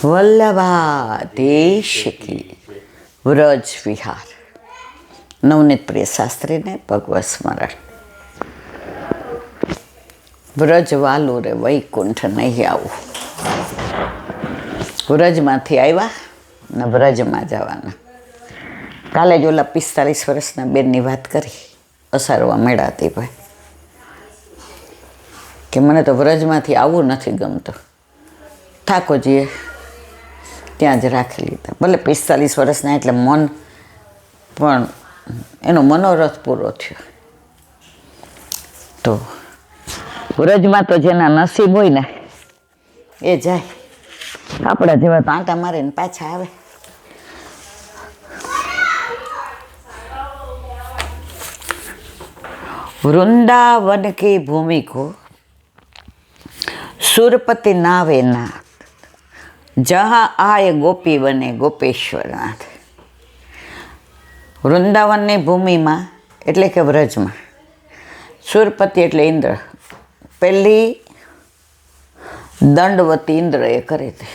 વલ્લભાધીશ કી વ્રજ વિહાર. નવનીત પ્રિય શાસ્ત્રીને ભગવત સ્મરણ. વ્રજ વાલું રે વૈકુંઠ નહીં આવું. વ્રજમાંથી આવ્યા ને વ્રજમાં જવાના. કાલે જ ઓલા 45 વર્ષના બેનની વાત કરી, અસારવા મેળાતી ભાઈ, કે મને તો વ્રજમાંથી આવવું નથી ગમતું. ઠાકોરજીએ ત્યાં જ રાખી લીધા. ભલે 45 વર્ષના, એટલે મન પણ એનો મનોરથ પૂરો થયો. તો વ્રજમાં તો જેના નસીબ હોય ને એ જાય. આપણા જેવા તો આંટા મારીને પાછા આવે. વૃંદાવન કી ભૂમિ કો સુરપતિ નાવે નાથ, જहाँ आए गोपी बने गोपेश्वरनाथ. વૃંદાવનની ભૂમિમાં એટલે કે વ્રજમાં સુરપતિ એટલે ઇન્દ્ર, પહેલી દંડવતી ઇન્દ્રએ કરી હતી.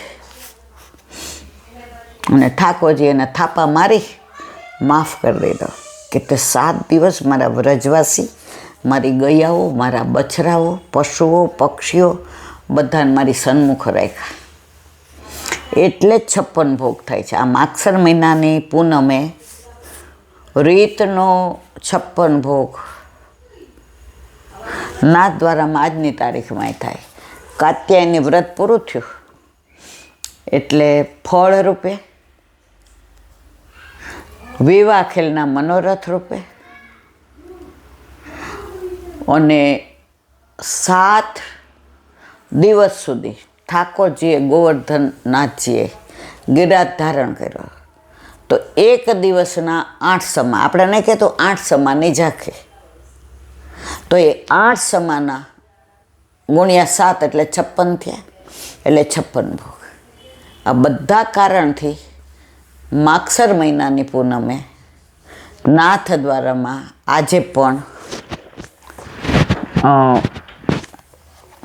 અને ઠાકોરજી એને થાપા મારી માફ કરી દીધો કે તે 7 દિવસ મારા વ્રજવાસી, મારી ગૈયાઓ, મારા બછરાઓ, પશુઓ, પક્ષીઓ બધાને મારી સન્મુખ રાખ્યા. એટલે જ 56 ભોગ થાય છે. આ માગસર મહિનાની પૂનમે રીતનો 56 ભોગ નાથ દ્વારામાં આજની તારીખમાં થાય. કાત્યાયની વ્રત પૂરું થયું એટલે ફળ રૂપે, વિવાહ ખેલના મનોરથ રૂપે અને 7 દિવસ સુધી ઠાકોરજીએ ગોવર્ધનનાથજીએ ગિરાજ ધારણ કર્યો. તો એક દિવસના 8 સમા, આપણે નહીં કહેતો 8 સમાની ઝાંખી, તો એ 8 સમાના ગુણ્યા 7 એટલે 56 થયા. એટલે 56 ભોગ. આ બધા કારણથી માગસર મહિનાની પૂનમે નાથ દ્વારામાં આજે પણ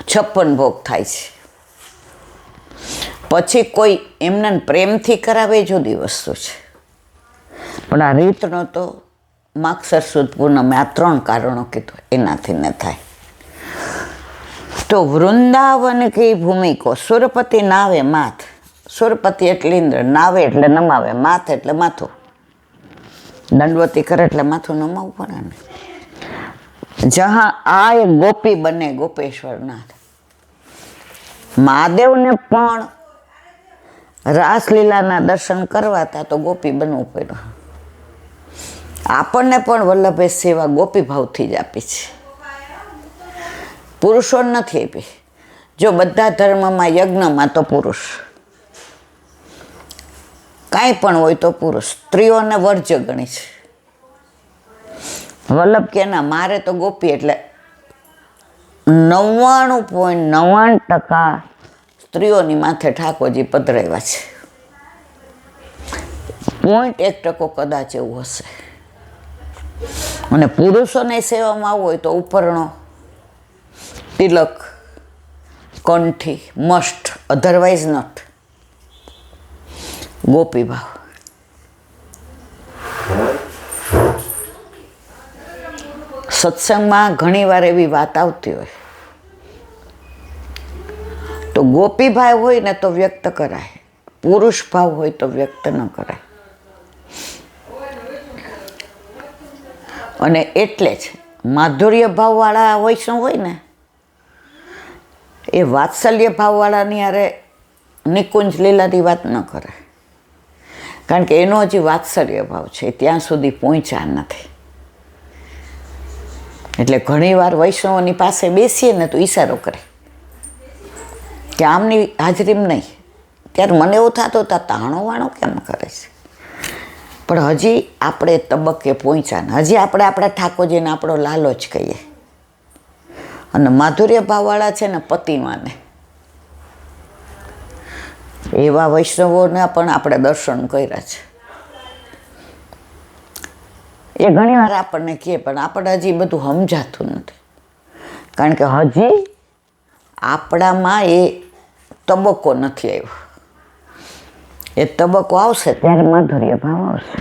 56 ભોગ થાય છે. પછી કોઈ એમને પ્રેમથી કરાવે એ જુદી વસ્તુ છે, પણ આ રીતનો તો માગસર સુદ પૂનમે આ 3 કારણો કીધું એનાથી ન થાય. તો વૃંદાવન કી ભૂમિ કો સુરપતિ નાવે માથ. સુરપતિ એટલે ઇન્દ્ર, નાવે એટલે નમાવે, માથ એટલે માથું. દંડવતી કરે એટલે માથું નમાવવું પડે ને. જहाँ आए गोपी बने गोपेश्वरनाथ. મહાદેવને પણ રાસલીલાના દર્શન કરવાતા તો ગોપી બનવું પડ્યું. આપણને પણ વલ્લભે સેવા ગોપી ભાવથી જ આપી છે, પુરુષો નથી આપી. જો બધા ધર્મમાં યજ્ઞમાં તો પુરુષ, કાંઈ પણ હોય તો પુરુષ, સ્ત્રીઓને વર્જ્ય ગણી છે. વલ્લભ કે ના, મારે તો ગોપી એટલે 99.99% સ્ત્રીઓની માથે ઠાકોરજી પધરાવ્યા છે. 0.1% કદાચ એવું હશે. અને પુરુષોને સેવામાં આવવું હોય તો ઉપરણો, તિલક, કંઠી મસ્ટ, અધરવાઇઝ નોટ. ગોપી ભાવ. સત્સંગમાં ઘણી વાર એવી વાત આવતી હોય તો ગોપી ભાવ હોય ને તો વ્યક્ત કરાય, પુરુષ ભાવ હોય તો વ્યક્ત ન કરાય. અને એટલે જ માધુર્ય ભાવવાળા વૈષ્ણવ હોય ને એ વાત્સલ્ય ભાવવાળાની હારે નિકુંજ લીલાની વાત ન કરે, કારણ કે એનો હજી વાત્સલ્ય ભાવ છે, ત્યાં સુધી પહોંચ્યા નથી. એટલે ઘણીવાર વૈષ્ણવોની પાસે બેસીએ ને તો ઈશારો કરે કે આમની હાજરીમાં નહીં. ત્યારે મને એવું થતું હતા, તાણો વાણો કેમ કરે છે? પણ હજી આપણે તબક્કે પહોંચ્યા ને, હજી આપણે આપણા ઠાકોરજીને આપણો લાલો જ કહીએ. અને માધુર્ય ભાવવાળા છે ને પતિમાને, એવા વૈષ્ણવોને પણ આપણે દર્શન કર્યા છે. એ ઘણી વાર આપણને કહે, પણ આપણે હજી બધું સમજાતું નથી, કારણ કે હજી આપણામાં એ તબક્કો નથી આવ્યો. એ તબક્કો આવશે ત્યારે માધુર્ય ભાવ આવશે.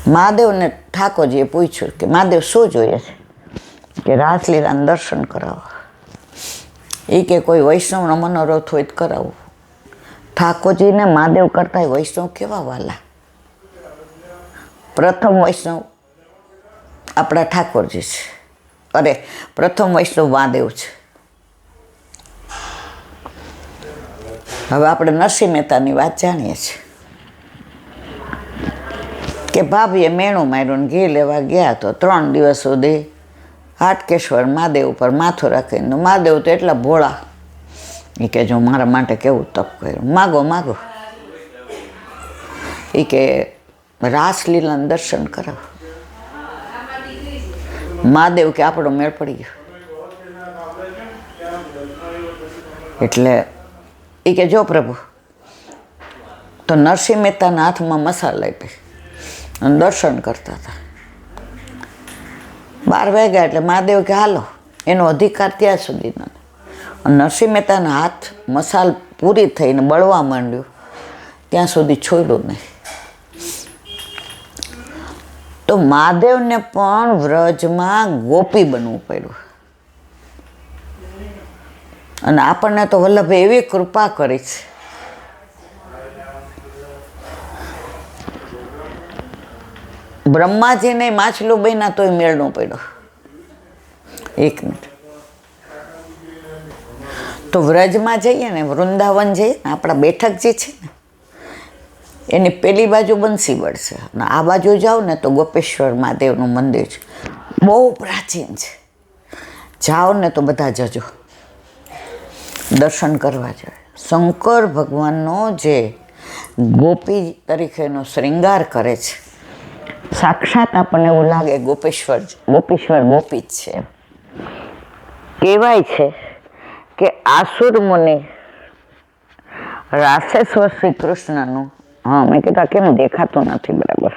મહાદેવને ઠાકોરજીએ પૂછ્યું કે મહાદેવ શું જોઈએ છે? કે રાસલીલાના દર્શન કરાવો. એ કે કોઈ વૈષ્ણવનો મનોરથ હોય તો કરાવું. ઠાકોરજીને મહાદેવ કરતા વૈષ્ણવ કેવા વાલા. પ્રથમ વૈષ્ણવ આપણા ઠાકોરજી છે. અરે પ્રથમ વૈષ્ણવ મહાદેવ છે. હવે આપણે નરસિંહ મહેતાની વાત જાણીએ છીએ કે ભાભીએ મેણું માર્યું ને ઘી લેવા ગયા તો 3 દિવસ સુધી હાટકેશ્વર મહાદેવ ઉપર માથું રાખીને મહાદેવ તો એટલા ભોળા એ કે જો મારા માટે કેવું તપ કર્યું, માગો માગો. એ કે રાસલીલાના દર્શન કરાવો. મહાદેવ કે આપણો મેળ પડી ગયો. એટલે એ કે જો પ્રભુ, તો નરસિંહ મહેતાના હાથમાં મસાલા આપી અને દર્શન કરતા હતા. 12 વાગ્યા એટલે મહાદેવ કે હાલો, એનો અધિકાર ત્યાં સુધી નથી. નરસિંહ મહેતાના હાથ મસાલ પૂરી થઈને બળવા માંડ્યું ત્યાં સુધી છોડ્યું નહીં. તો મહાદેવને પણ વ્રજમાં ગોપી બનવું પડ્યું. અને આપણને તો વલ્લભે એવી કૃપા કરી છે. બ્રહ્માજીને માછલું બન્યા તોય મેળ ન પડ્યો. 1 મિનિટ. તો વ્રજમાં જઈએ ને, વૃંદાવન જઈએ ને, આપણા બેઠકજી છે ને એની પેલી બાજુ બંસીવડ છે અને આ બાજુ જાઓ ને તો ગોપેશ્વર મહાદેવનું મંદિર છે. બહુ પ્રાચીન છે. જાઓ ને તો બધા જજો, દર્શન કરવા જાય. શંકર ભગવાનનો જે ગોપી તરીકેનો શ્રૃંગાર કરે છે, સાક્ષાત આપણને એવું લાગે ગોપેશ્વર ગોપી જ છે. કહેવાય છે કે આસુર મુનિ રાસેશ્વર શ્રી કૃષ્ણનું, હા મેં કીધું કેમ દેખાતું નથી બરાબર,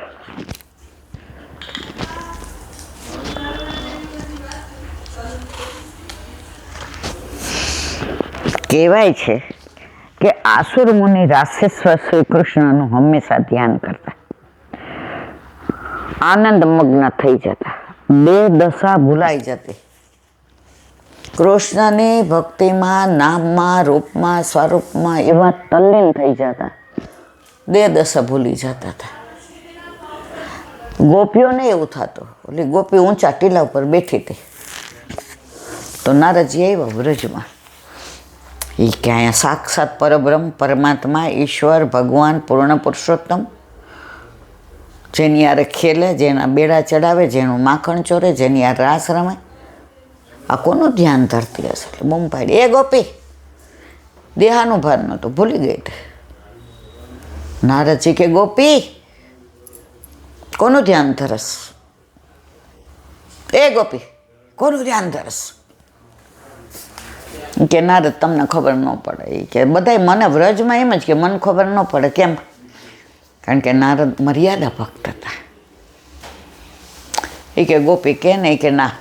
કહેવાય છે કે આસુર મુનિ રાસેશ્વર શ્રી કૃષ્ણનું હંમેશા ધ્યાન કરતા, આનંદ મગ્ન થઈ જતા, 2 દશા ભૂલાઈ જતી. કૃષ્ણની ભક્તિમાં, નામમાં, રૂપમાં, સ્વરૂપમાં એવા તલ્લીન થઈ જતા, 2 દશા ભૂલી જતા હતા. ગોપીઓને એવું થતું. ઓલી ગોપી ઊંચા ટીલા ઉપર બેઠી હતી તો નારદજી આવ્યા વ્રજમાં. એ કે અહીંયા સાક્ષાત પરબ્રહ્મ, પરમાત્મા, ઈશ્વર, ભગવાન, પૂર્ણ પુરુષોત્તમ, જેની યારે ખેલે, જેના બેડા ચડાવે, જેનું માખણ ચોરે, જેની યારે રાસ રમે, આ કોનું ધ્યાન ધરતી હશે? એટલે બૂમ પાડી, એ ગોપી, દેહાનું ભાન નહોતું, ભૂલી ગઈ. નારદજી કે ગોપી કોનું ધ્યાન ધરસ? એ ગોપી કોનું ધ્યાન ધરસ? કે નારદ તમને ખબર ન પડે. કે બધાય મને વ્રજમાં એમ જ કે મને ખબર ન પડે. કેમ? કારણ કે નારદ મર્યાદા ભક્ત હતા. એ કે ગોપી કે નહીં, કે ના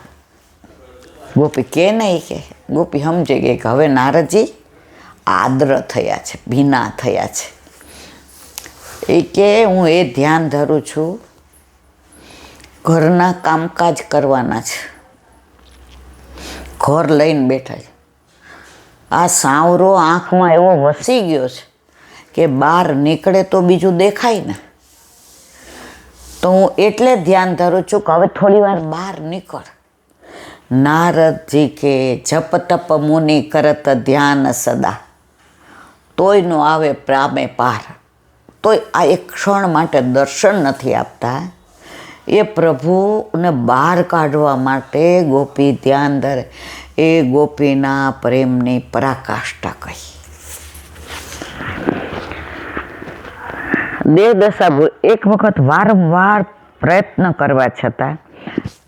ગોપી કે નહીં, કે ગોપી સમજી ગઈ કે હવે નારદજી આદ્ર થયા છે, ભીના થયા છે. એ કે હું એ ધ્યાન ધરું છું, ઘરના કામકાજ કરવાના છે, ઘર લઈને બેઠા છે. આ સાવરો આંખમાં એવો વસી ગયો છે કે બહાર નીકળે તો બીજું દેખાય ને. તો હું એટલે ધ્યાન ધરું છું કે હવે થોડી વાર બહાર નીકળ. નારદજી કે જપ તપ મુનિ કરત ધ્યાન સદા, તોય નો આવે પ્રામે પાર. તોય આ એક ક્ષણ માટે દર્શન નથી આપતા. એ પ્રભુને બહાર કાઢવા માટે ગોપી ધ્યાન ધરે. એ ગોપીના પ્રેમની પરાકાષ્ઠા કહી. 2 દશા એક વખત વારંવાર પ્રયત્ન કરવા છતાં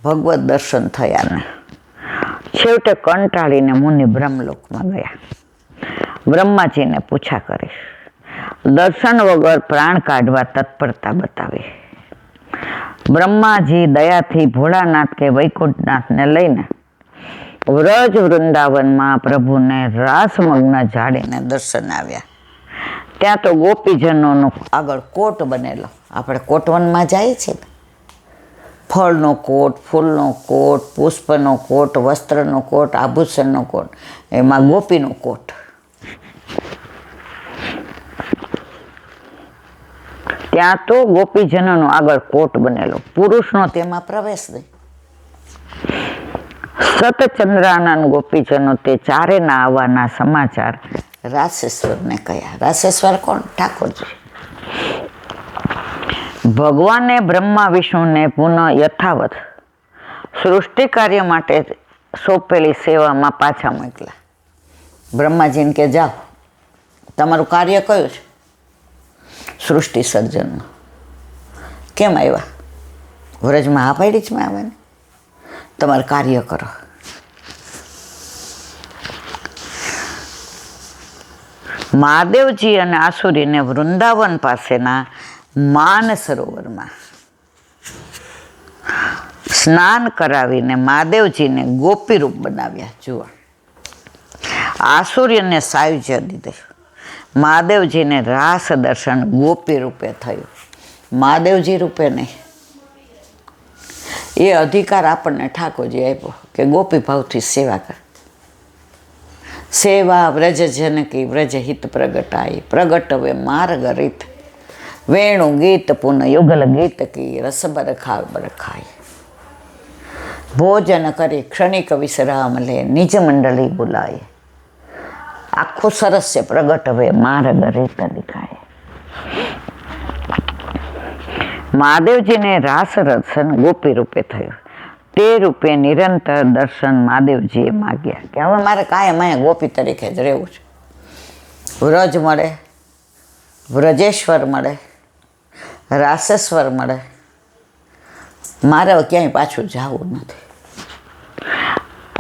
ભગવત દર્શન થયા ને છેવટે કંટાળીને મુનિ બ્રહ્મલોકમાં ગયા. બ્રહ્માજીને પૂછા કરી, દર્શન વગર પ્રાણ કાઢવા તત્પરતા બતાવી. બ્રહ્માજી દયાથી ભોળાનાથ કે વૈકુંઠનાથને લઈને વ્રજ વૃંદાવનમાં પ્રભુને રાસમગ્ન જાડીને દર્શન આવ્યા. ત્યાં તો ગોપીજનોનો આગળ કોટ બનેલો. આપણે કોટવનમાં જાય છે ને, ફળનો કોટ, ફૂલનો કોટ, પુષ્પનો કોટ, વસ્ત્રનો કોટ, આભૂષણનો કોટ, એમાં ગોપીનો કોટ. ત્યાં તો ગોપીજનોનો આગળ કોટ બનેલો. પુરુષનો તેમાં પ્રવેશ નહીં. સતચંદ્રાનંદ ગોપીજનો તે ચારેના આવવાના સમાચાર રાસેશ્વરને કહ્યા. રાસેશ્વર કોણ? ઠાકોરજી. ભગવાને બ્રહ્મા વિષ્ણુને પુનઃ યથાવત સૃષ્ટિ કાર્ય માટે સોંપેલી સેવામાં પાછા મોકલા. બ્રહ્માજીને કે જાઓ, તમારું કાર્ય કયું છે? સૃષ્ટિ સર્જનનું. કેમ આવ્યા? વ્રજમાં હા પાડી જ મેં આવે ને, તમારું કાર્ય કરો. મહાદેવજી અને આસુરીને વૃંદાવન પાસેના માન સરોવરમાં સ્નાન કરાવીને મહાદેવજીને ગોપી રૂપ બનાવ્યા. જુઓ, આસુરીને સાયુજ્ય દીધું. મહાદેવજીને રાસ દર્શન ગોપી રૂપે થયું, મહાદેવજી રૂપે નહીં. એ અધિકાર આપણને ઠાકોરજી આપ્યો કે ગોપી ભાવથી સેવા કર. સેવા વ્રજ જનકી વ્રજ હિત પ્રગટાઈ, પ્રગટવે માર્ગ રીત, વેણુ ગીત પુન યુગલ ગીત કી, રસબર ખાય. ભોજન કરી ક્ષણિક વિશ્રામ લે, નિજ મંડળી બોલાય. આખું સરસ છે. પ્રગટવે માર્ગ રીત દેખાય. મહાદેવજીને રાસ દર્શન ગોપી રૂપે થયું. તે રૂપે નિરંતર દર્શન મહાદેવજીએ માગ્યા કે હવે મારે કાયમ અહીંયા ગોપી તરીકે જ રહેવું છે. વ્રજ મળે, વ્રજેશ્વર મળે, રાસેશ્વર મળે, મારે હવે ક્યાંય પાછું જવું નથી.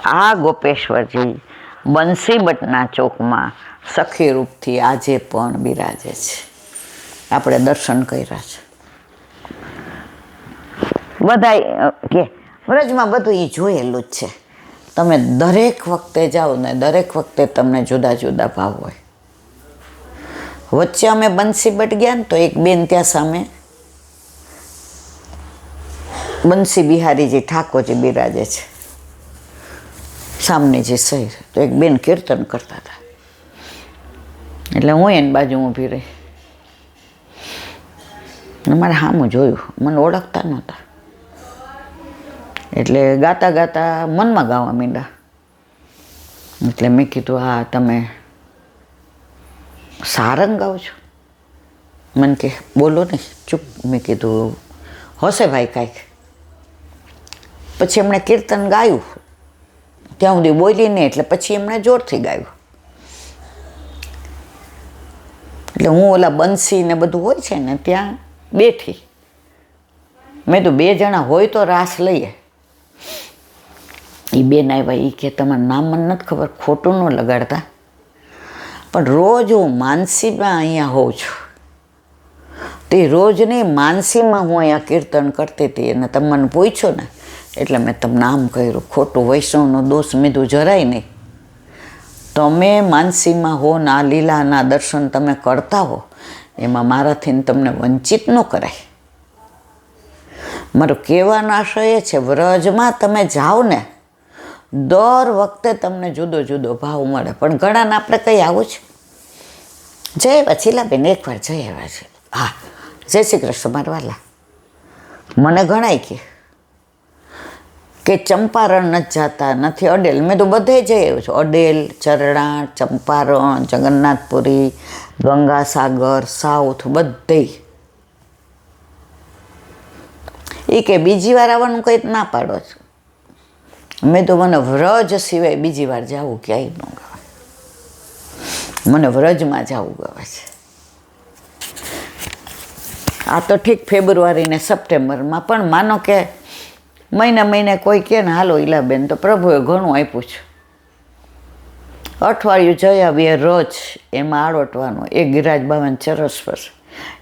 આ ગોપેશ્વરજી બંસીબટના ચોકમાં સખી રૂપથી આજે પણ બિરાજે છે. આપણે દર્શન કર્યા છે. બધા કે વ્રજમાં બધું એ જોયેલું જ છે. તમે દરેક વખતે જાઓ ને દરેક વખતે તમને જુદા જુદા ભાવ હોય. વચ્ચે અમે બંસીબટ ગયા ને તો એક બેન ત્યાં સામે બંસી બિહારીજી ઠાકોરજી બિરાજે છે સામને જે શહેર. તો એક બેન કીર્તન કરતા હતા એટલે હું એની બાજુ ઊભી રહી. મારે સામું જોયું, મને ઓળખતા નહોતા એટલે ગાતા ગાતા મનમાં ગાવા માંડ્યા. એટલે મેં કીધું હા તમે સારંગ ગાઓ છો? મને કે બોલો નહીં, ચૂપ. મેં કીધું હશે ભાઈ કાંઈક. પછી એમણે કીર્તન ગાયું, ત્યાં સુધી બોલી નહીં એટલે પછી એમણે જોરથી ગાયું. એટલે હું ઓલા બંસી ને બધું હોય છે ને ત્યાં બેઠી. મેં તો બે જણા હોય તો રાસ લઈએ. એ બેન આવ્યા, એ કે તમારું નામ મને નથી ખબર, ખોટું ન લગાડતા, પણ રોજ હું માનસીમાં અહીંયા હોઉં છું. તે રોજની માનસીમાં હું અહીંયા કીર્તન કરતી હતી અને તમે મને પૂછ્યો ને એટલે મેં તમને નામ કર્યું. ખોટું વૈષ્ણવનો દોષ મીધું જરાય નહીં. તમે માનસીમાં હો ના લીલાના દર્શન તમે કરતા હો એમાં મારાથી તમને વંચિત ન કરાય. મારો કહેવાનો આશય એ છે, વ્રજમાં તમે જાઓ ને દર વખતે તમને જુદો જુદો ભાવ મળે. પણ ઘણાને આપણે કંઈ આવું છે, જય એવા છીલાબેન એકવાર જય એવા છે. હા, જય શ્રી કૃષ્ણ મારા વાલા. મને ઘણાય કે ચંપારણ નથી જતા, નથી અડેલ. મેં તો બધે જઈ આવ્યું છું. અડેલ, ચરણા, ચંપારણ, જગન્નાથપુરી, ગંગાસાગર, સાઉથ, બધે. એ કે બીજી વાર આવવાનું કંઈ ના પાડો છો. મેં તો મને વ્રજ સિવાય બીજી વાર જવું ક્યાંય ન ગવાય. મને વ્રજમાં જવું ગમે છે. આ તો ઠીક ફેબ્રુઆરી ને સપ્ટેમ્બરમાં, પણ માનો કે મહિને મહિને કોઈ કહે ને હાલો ઈલાબેન, તો પ્રભુએ ઘણું આપ્યું છે. અઠવાડિયું જઈ આવીએ રોજ, એમાં આળોટવાનું. એ ગિરાજ બાવન ચરસ પર,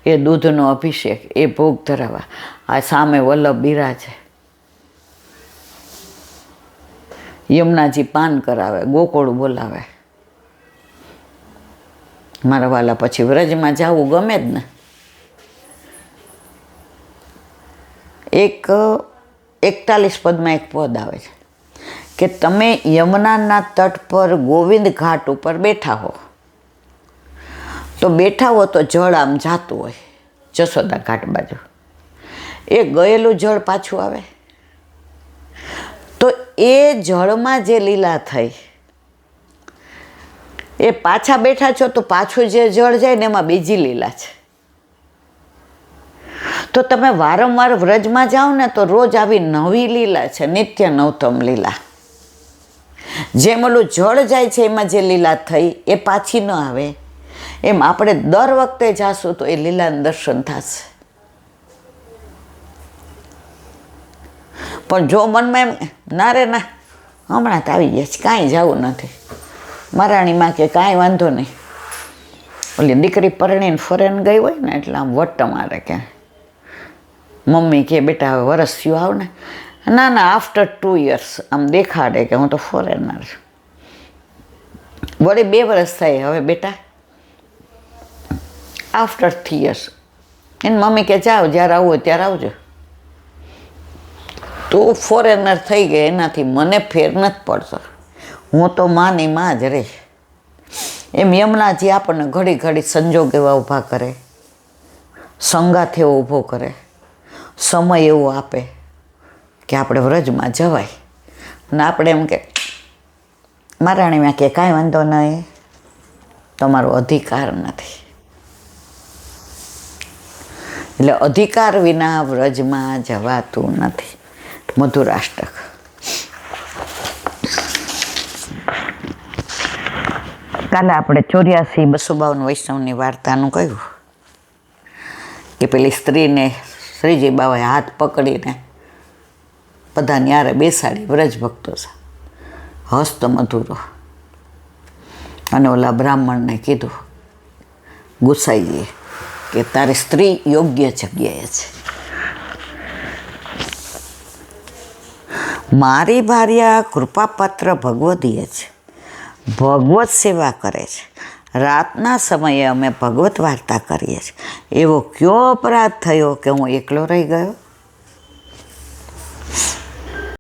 એ દૂધનો અભિષેક, એ ભોગ ધરાવવા. આ સામે વલ્લભ બિરાજે, યમુનાજી પાન કરાવે, ગોકુળ બોલાવે. મારા વાલા, પછી વ્રજમાં જવું ગમે જ ને. 41 પદમાં એક પદ આવે છે કે તમે યમુનાના તટ પર ગોવિંદ ઘાટ ઉપર બેઠા હો, તો બેઠા હો તો જળ આમ જાતું હોય જશોદા ઘાટ બાજુ, એ ગયેલું જળ પાછું આવે, તો એ જળમાં જે લીલા થઈ એ પાછા બેઠા છો તો પાછું જે જળ જાય ને એમાં બીજી લીલા છે. તો તમે વારંવાર વ્રજમાં જાઓ ને તો રોજ આવી નવી લીલા છે, નિત્ય નવતમ લીલા. જેમ ઓલું જળ જાય છે એમાં જે લીલા થઈ એ પાછી ન આવે, એમ આપણે દર વખતે જાશું તો એ લીલાનું દર્શન થશે. પણ જો મનમાં એમ ના રે ના હમણાં તો આવી ગયા છે, કાંઈ જવું નથી, મહારાણીમાં કે કાંઈ વાંધો નહીં, ઓલી દીકરી પરણીને ફોરેન ગઈ હોય ને એટલે આમ વટ મારે કે મમ્મી કે બેટા હવે વરસ થયું આવ ને, ના ના આફ્ટર 2 years આમ દેખાડે કે હું તો ફોરેનર છું. વળી 2 વર્ષ થાય હવે બેટા આફ્ટર 3 years એની મમ્મી કે જાઓ જ્યારે આવવું હોય ત્યારે આવજો. તો ફોરેનર થઈ ગઈ એનાથી મને ફેર નથી પડતો, હું તો માની માં જ રહી. એમ યમુનાજી આપણને ઘડી ઘડી સંજોગ એવા ઊભા કરે, સંગાથ એવો ઊભો કરે, સમય એવો આપે કે આપણે વ્રજમાં જવાય. અને આપણે એમ કે મહારાણીમાં કે કાંઈ વાંધો નહીં, તમારો અધિકાર નથી. એટલે અધિકાર વિના વ્રજમાં જવાતું નથી. મધુરાષ્ટક. કાલે આપણે 84-252 વૈષ્ણવની વાર્તાનું કહ્યું કે પેલી સ્ત્રીને શ્રીજી બાબાએ હાથ પકડીને બધા ન્યારે બેસાડી વ્રજ ભક્તો છે, હસ્ત મધુરો. અને ઓલા બ્રાહ્મણને કીધું ગુસાઈજીએ કે તારી સ્ત્રી યોગ્ય જગ્યાએ છે. મારી ભાર્યા કૃપાપાત્ર ભગવદીય છે, ભગવત સેવા કરે છે, રાતના સમયે અમે ભગવત વાર્તા કરીએ છીએ, એવો કયો અપરાધ થયો કે હું એકલો રહી ગયો?